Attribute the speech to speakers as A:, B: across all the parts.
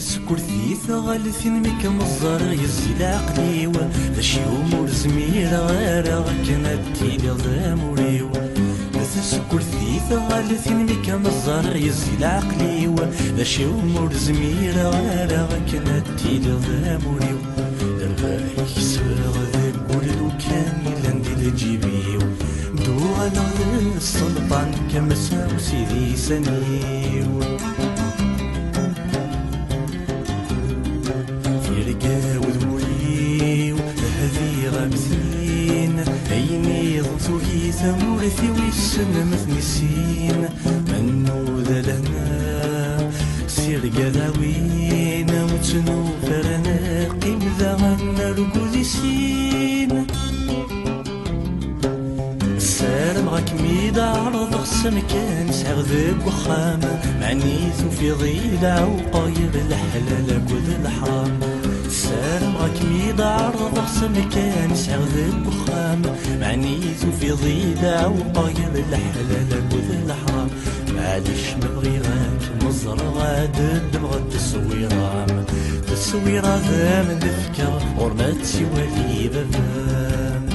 A: سكرتيث غالثين ميك مزار يزيد عقليو ذاش يوم زمير غير كانت تيلي ضاموريو سكرتيث غالثين ميك مزار يزيد عقليو ذاش يوم زمير غير كانت تيلي ضاموريو الغايك سوغ ذاك ولدو كان يلاندي لجيبيو دو على السلطان كمسا وسيدي سنيو ثمورثي ويسن مثنسين منو ذلنا سير قذاوين وتنو فرنا قيم ذا غنى رقودي سين السلام غاك ميدا عرض غسم كان سعغ ذاك وخام معنيثو في ضيلة وقاير الحلال قد الحرام السلام غاك ميدا عرض غسم كان سعغ ذاك وخام معنيثو في ضيلة وقاير الحلال قد الحرام معليش نبغي غاك مزر غاد نبغى التصويرام تصويرا ذا من ذكر ورمات سوالي بابام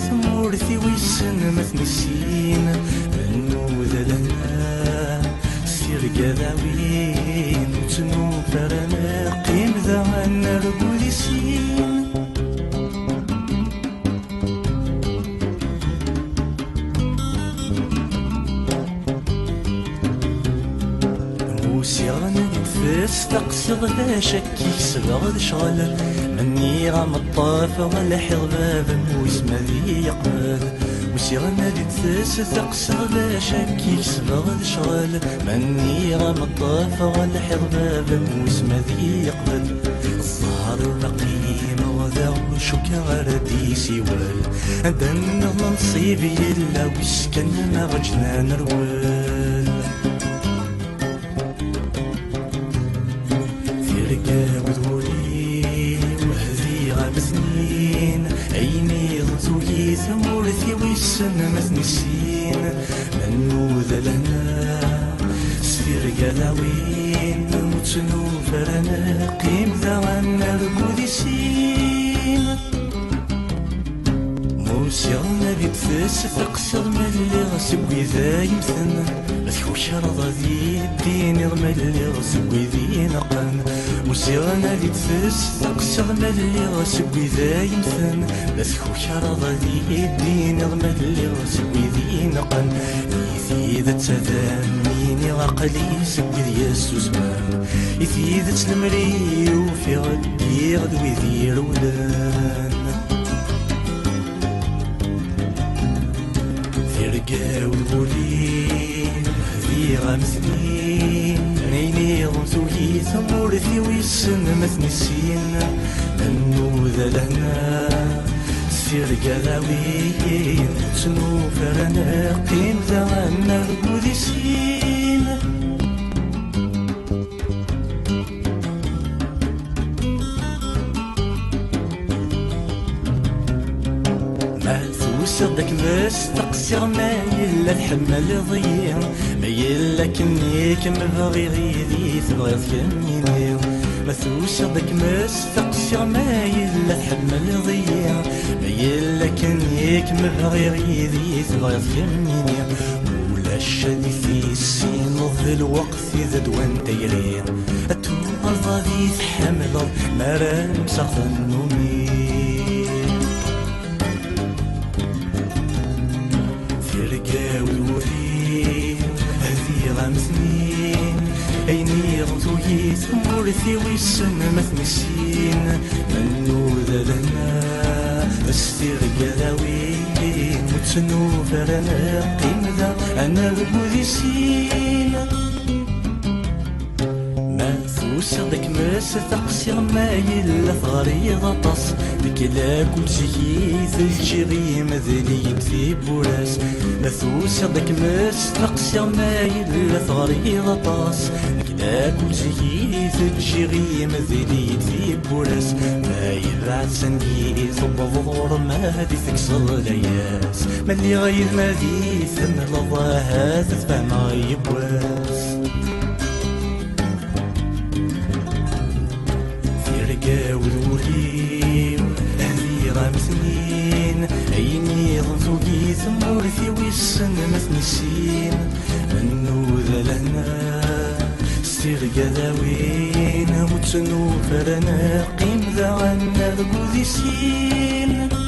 A: ثمورثي ويسن مثنسين منو ذلنا سير قذاوين وتنو فرنا قيم ذا غنى رقودي سين موسي غنى يتفاس تقصد لا شك يكسبغ شغل مني غام الطاف ولا حيض باب ويسمى ذي يقبل وسي غنادي تثاس تقصد لا شك يكسبغ شغل مني غام الطاف ولا حيض باب ويسمى ذي يقبل الظهر الرقيم وذا وشك غردي سوال دن نصيبي إلا ويسكن ما غجنا نروال في رقاب ذولي سنين عيني ضزوي ثمورثي ويسن مثنسين منو ذلنا سفير قلاوين وتنو فرنا قيم ذا غنى رقودي سين موسي غنى بيتفاس تقصد ملي غسبوي ذا يمثن ذكو شرط ذي الدين يضمى اللي غسبوي ذي نقن موسي غنى بيتفاس تقصد ملي غسبوي ذا يمثن ذكو شرط ذي الدين يضمى اللي غسبوي ذي نقن إذا تذاميني غاقلي سبوي ذي السوزمان إذا تلمري وفي غدي غدوي ذي رولان رقاو الغولين هذي غامثنين عيني غمثوهي ثمورثي ويسن مثنسين منو ذلنا سير قلاوين تنو فرنا قيم ذا غنى رقودي سين صدق بس تقصير ما يلا الحمل ضيع ما يلا كنيك مبغي غيري تبغي تكميني ما صدق بس تقصير ما يلا الحمل ضيع ما يلا كنيك مبغي غيري تبغي تكميني ولا الشدي في السين وفي الوقت إذا دوان دايرين التوم الضادي تحمل مرام سقط النومي رقاو الوريد هذي غامثنين عيني غمثوهي ثمورثي ويسن مثنسين منو ذلنا استير قلاوين وتنو فرنا قيم ذا أنا رقودي سين ما ثوسر داك ماس تقسي ما يلا ثغري غطاس ديك لا كل شي تجري مذلي في بوراس ما ثوسر داك ماس تقسي ما يلا ثغري غطاس ديك لا كل شي تجري مذلي في بوراس ما يبعد سنجي صب ظهور ما هدي تكسر لياس ما اللي غير ما دي ثم لضاها تتفهم غيبواس ولوليو أهلي غام سنين عيني ظنزوقي ثمورثي ويسن مثني السين منو ذا لهنا ستير قداوين متسنو فرنا قيم ذا عنا ذقو ذي سين